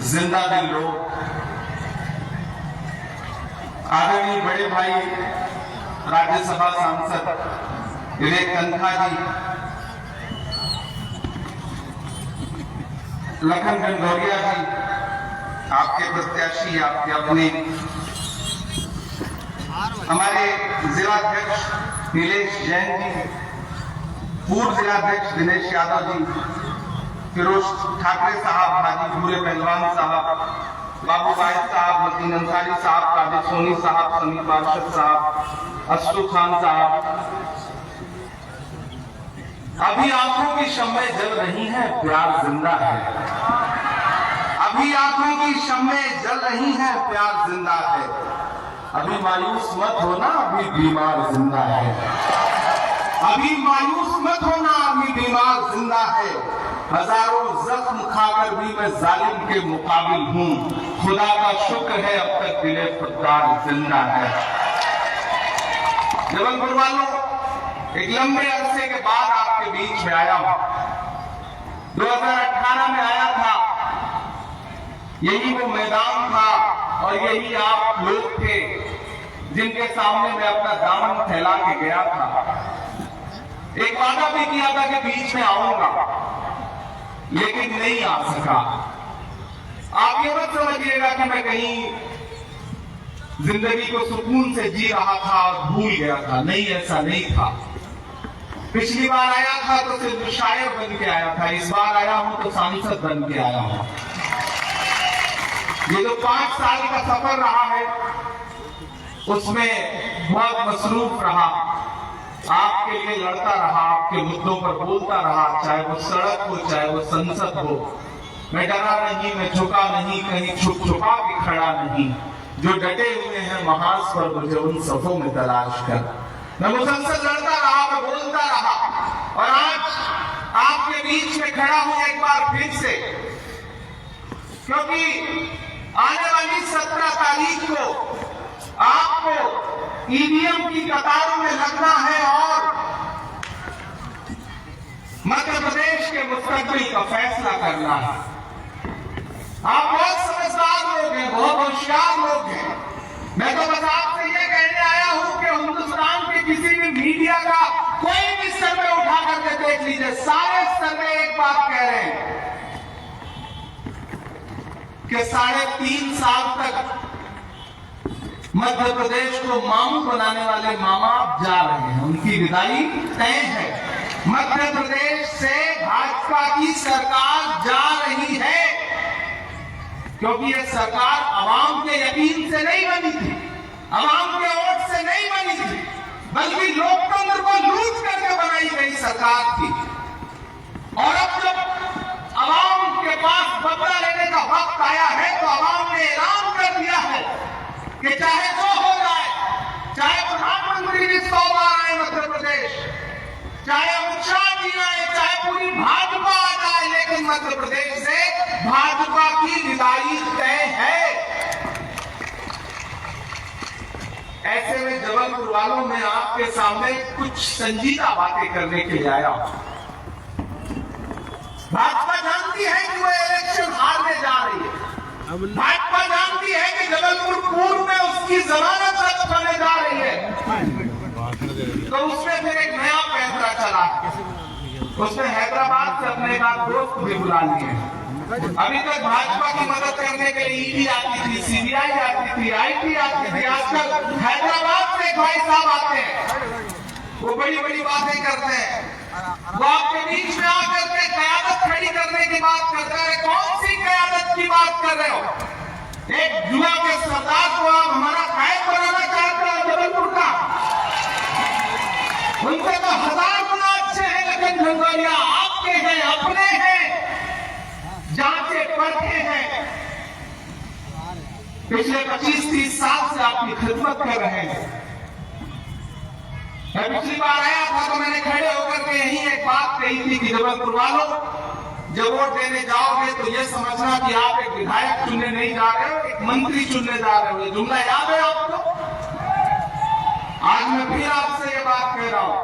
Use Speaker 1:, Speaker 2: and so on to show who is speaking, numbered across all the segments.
Speaker 1: जिंदा दिल लोग, आदरणीय बड़े भाई राज्यसभा सांसद विवेक तन्खा जी, लखन गंगौरिया जी, आपके प्रत्याशी, आपके अपने, हमारे जिलाध्यक्ष नीलेश जैन जी, पूर्व जिलाध्यक्ष दिनेश यादव जी, फिरोज ठाकरे साहब, हाजी भूरे पहलवान साहब, बाबू भाई साहब, मतीन अंसारी साहब, कादिर सोनी साहब, समीर पार्षद साहब, अशरु खान साहब, अभी आंखों की शम्में जल रही हैं, प्यार जिंदा है। अभी आंखों की शम्में जल रही हैं, प्यार जिंदा है। अभी मायूस मत होना, अभी बीमार जिंदा है। अभी मायूस मत होना, अभी बीमार जिंदा है। हजारों जख्म खाकर भी मैं जालिम के मुकाबिल हूं। खुदा का शुक्र है अब तक दिले खुददार जिंदा है। जबलपुर वालों, एक लंबे अरसे के बाद आपके बीच में आया हूं। 2018 में आया था, यही वो मैदान था और यही आप लोग थे जिनके सामने मैं अपना दामन फैला के गया था। एक वादा भी किया था कि बीच में आऊंगा, लेकिन नहीं आ सका। आप ये मत समझिएगा कि मैं कहीं जिंदगी को सुकून से जी रहा था और भूल गया था। नहीं, ऐसा नहीं था। पिछली बार आया था तो सिर्फ शायर बन के आया था, इस बार आया हूं तो सांसद बन के आया हूं। ये जो 5 साल का सफर रहा है उसमें बहुत मसरूफ रहा, आपके लिए लड़ता रहा, आपके मुद्दों पर बोलता रहा, चाहे वो सड़क हो, चाहे वो संसद हो। मैं डरा नहीं, मैं झुका नहीं, कहीं छुप छुपा के खड़ा नहीं। जो डटे हुए हैं महाज पर मुझे उन सफों में तलाश कर। मैं मुसलसल लड़ता रहा, मैं बोलता रहा और आज आपके बीच में खड़ा हूं एक बार फिर से, क्योंकि आने वाली 17 तारीख को आपको ईवीएम की कतारों में लगना है और मध्य प्रदेश के मुस्तकबिल का फैसला करना है। आप बहुत समझदार लोग हैं, बहुत होशियार लोग हैं। मैं तो बस आपसे ये कहने आया हूं कि हिंदुस्तान के किसी भी मीडिया का कोई भी सर्वे उठा करके देख लीजिए, सारे सर्वे एक बात कह रहे हैं कि 3.5 साल तक मध्य प्रदेश को मामू बनाने वाले मामा अब जा रहे हैं, उनकी विदाई तय है। मध्य प्रदेश से भाजपा की सरकार जा रही है, क्योंकि यह सरकार आवाम के यकीन से नहीं बनी थी, आवाम के वोट से नहीं बनी थी, बल्कि लोकतंत्र को लूट करके बनाई गई सरकार थी। और अब जब आवाम के पास बदला लेने का वक्त आया है तो आवाम ने ऐलान कर दिया है कि चाहे जो हो जाए, चाहे प्रधानमंत्री भी 100 बार आए मध्य प्रदेश, चाहे अमित शाह जी आए, चाहे पूरी भाजपा आ जाए, लेकिन मध्य प्रदेश से भाजपा की विदाई तय है। ऐसे में जबलपुर वालों में आपके सामने कुछ संजीदा बातें करने के लिए आया हूं। भाजपा जानती है कि वो इलेक्शन हारने जा रही है। भाजपा जानती है कि जबलपुर पूर्व में उसकी जमानत रद्द होने जा रही है, तो उसमें फिर एक नया फैसला चला। उसने हैदराबाद से अपने एक दोस्त भी बुला लिए। अभी तक भाजपा की मदद करने के लिए ईडी आती थी, सीबीआई आती थी, आईटी आती थी। आजकल हैदराबाद से एक भाई साहब आते हैं, वो बड़ी बड़ी बातें करते हैं, वो आपके बीच में आकर के क़यादत खड़ी करने की बात करते हैं। कौन सी क़यादत की बात कर रहे हो? एक जुआ के सरदार को आप हमारा कायद बनाना चाहते हो जबलपुर का? उनसे तो 1000 गुना अच्छे हैं, लेकिन गंगौरिया आपके हैं, अपने हैं, जांचे पढ़ते हैं। पिछले 25-30 साल से आपकी खिदमत कर रहे हैं। मैं पिछली बार आया था तो मैंने खड़े होकर के यही एक बात कही थी कि जबलपुर वालों, जब वोट देने जाओगे तो ये समझना कि आप एक विधायक चुनने नहीं जा रहे हो, एक मंत्री चुनने जा रहे हो। ये जुमला याद है आपको? आज मैं फिर आपसे ये बात कह रहा हूं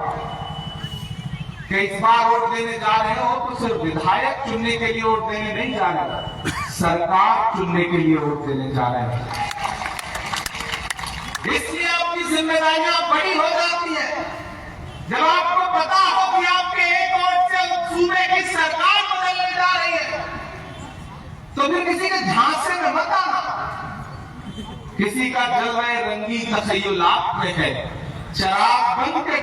Speaker 1: कि इस बार वोट देने जा रहे हो तो सिर्फ विधायक चुनने के लिए वोट देने नहीं जा रहे, सरकार चुनने के लिए वोट देने जा रहे हैं। इसलिए आपकी जिम्मेदारियां बड़ी हो जाती है जब आपको पता हो कि आपके एक वोट से सूबे की सरकार बदलने जा रही है, तो फिर किसी के झांसे में मत आना। किसी का जलवा रंगी तखय्युलात में है, चराग बन के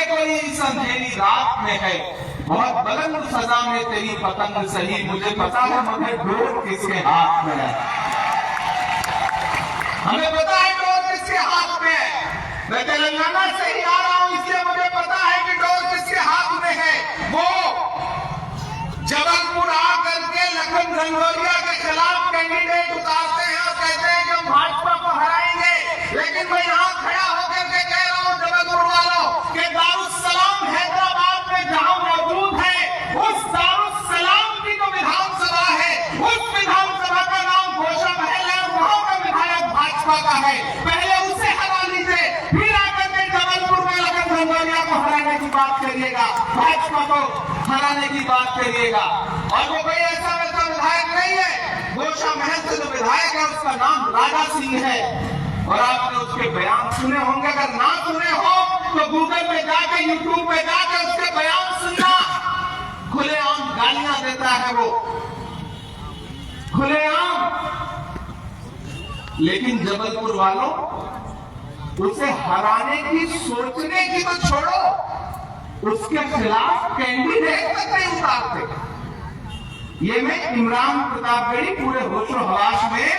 Speaker 1: कोई इस अंधेरी रात में है। बहुत बुलंद सजा में तेरी पतंग सही, मुझे पता है मगर डोर किसके हाथ में है। हमें पता है डोर किसके हाथ में है। मैं तेलंगाना से ही आ रहा हूं, इसलिए मुझे पता है कि डोर किसके हाथ में है। वो जबलपुर आकर के लखन घनघोरिया के खिलाफ कैंडिडेट उतारते हैं और कहते हैं कि हम भाजपा को हराएंगे। लेकिन मैं यहां खड़ा होकर के कह रहा हूं जबलपुर वालों के दारुस्सलाम हैदराबाद में जहां मौजूद है, उस दारुस्सलाम की जो विधानसभा है, उस विधानसभा का नाम घोषा महल है और वहां का विधायक भाजपा का है। पहले उसे हरा लीजिए, फिर आकर के जबलपुर में लखन घनघोरिया को हराने की बात करिएगा, भाजपा को हराने की बात करिएगा। और वो कोई ऐसा वैसा विधायक नहीं है। घोषा महल से जो विधायक है उसका नाम राजा सिंह है और आपने उसके बयान सुने होंगे। अगर ना सुने हो तो गूगल पे जाके, यूट्यूब पे जाके उसके बयान सुनना। खुलेआम गालियां देता है वो, खुलेआम। लेकिन जबलपुर वालों, उसे हराने की सोचने की तो छोड़ो, उसके खिलाफ कैंडिडेट तक नहीं उतारते। ये मैं इमरान प्रतापगढ़ी पूरे होशो हवास में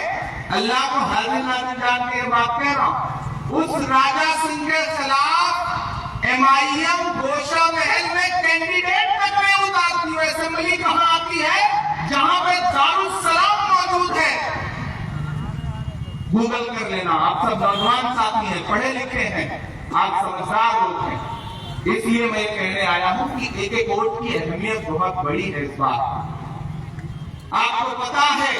Speaker 1: अल्लाह को हर दिन नाजिल जान के बात कह रहा हूं। उस राजा सिंह के खिलाफ एमआईएम घोषा महल में कैंडिडेट तक नहीं उतारती है। असेंबली कहां आती है? जहां पे दारुस्सलाम मौजूद है। गूगल कर लेना। आप सब नौजवान साथी हैं, पढ़े लिखे हैं, आप समझदार लोग हैं। इसलिए मैं कहने आया हूं कि एक एक वोट की अहमियत बहुत बड़ी है। इस बार आपको पता है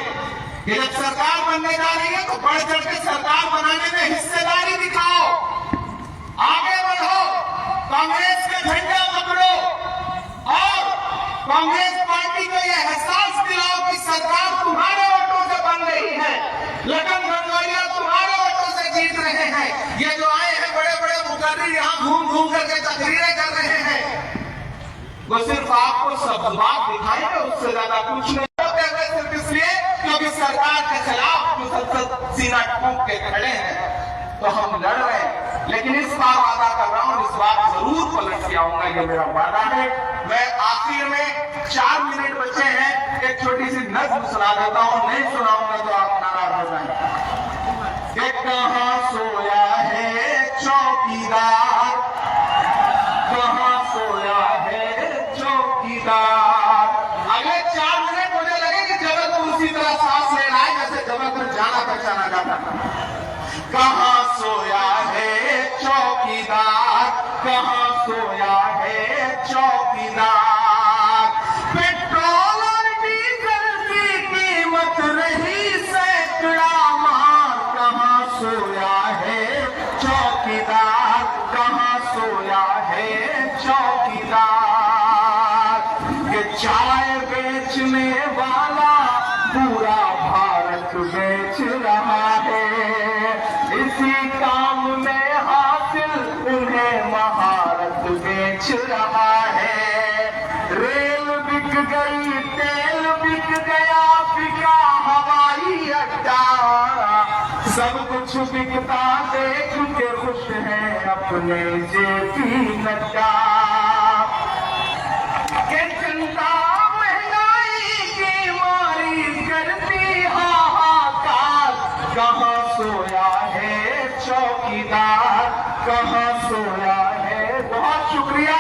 Speaker 1: कि जब सरकार बनने जा रही है तो बढ़ चढ़ के सरकार बनाने में हिस्सेदारी दिखाओ, आगे बढ़ो, कांग्रेस का झंडा पकड़ो और कांग्रेस पार्टी को यह एहसास दिलाओ कि सरकार तुम्हारे वोटों से बन रही है, लखन घनघोरिया तुम्हारे वोटों से जीत रहे हैं। ये जो आए हैं बड़े बड़े मुकर्रिर यहां घूम घूम करके तकरीरें कर रहे हैं, वो सिर्फ आपको सब बात दिखाएंगे, उससे ज्यादा कुछ नहीं। सिर्फ इसलिए क्योंकि सरकार के खिलाफ जो संसद सीना ठोक के खड़े हैं तो हम लड़ रहे हैं। लेकिन इस बार वादा कर रहा हूं, इस बार जरूर पलट के आऊंगा, ये मेरा वादा है। मैं आखिर में 4 मिनट बचे हैं, एक छोटी सी नज्म सुना देता हूं। नहीं सुनाऊंगा तो आप नाराज हो जाएंगे। कहां सोया है चौकीदार, कहां सोया है चौकीदार। अगले 4 मिनट मुझे लगे कि जबलपुर उसी तरह सांस ले रहा है जैसे जबलपुर जाना पहचाना जाता। कहां सोया है चौकीदार, कहां सोया है चौकीदार। पेट्रोल और डीजल की कीमत रही सैकड़ा मार, कहां सोया है चौकीदार, कहां सोया है चौकीदार। ये चाय बेचने वाला पूरा भारत बेच रहा है, इसी काम में हासिल उन्हें महारत बेच रहा है। रेल बिक गई, तेल बिक गया, बिका हवाई अड्डा, सब कुछ बिकता देख के खुश है अपने जेपी नड्डा। चिंता महंगाई की मारी करती हाहाकार, कहां सोया है चौकीदार, कहां सोया है। बहुत शुक्रिया।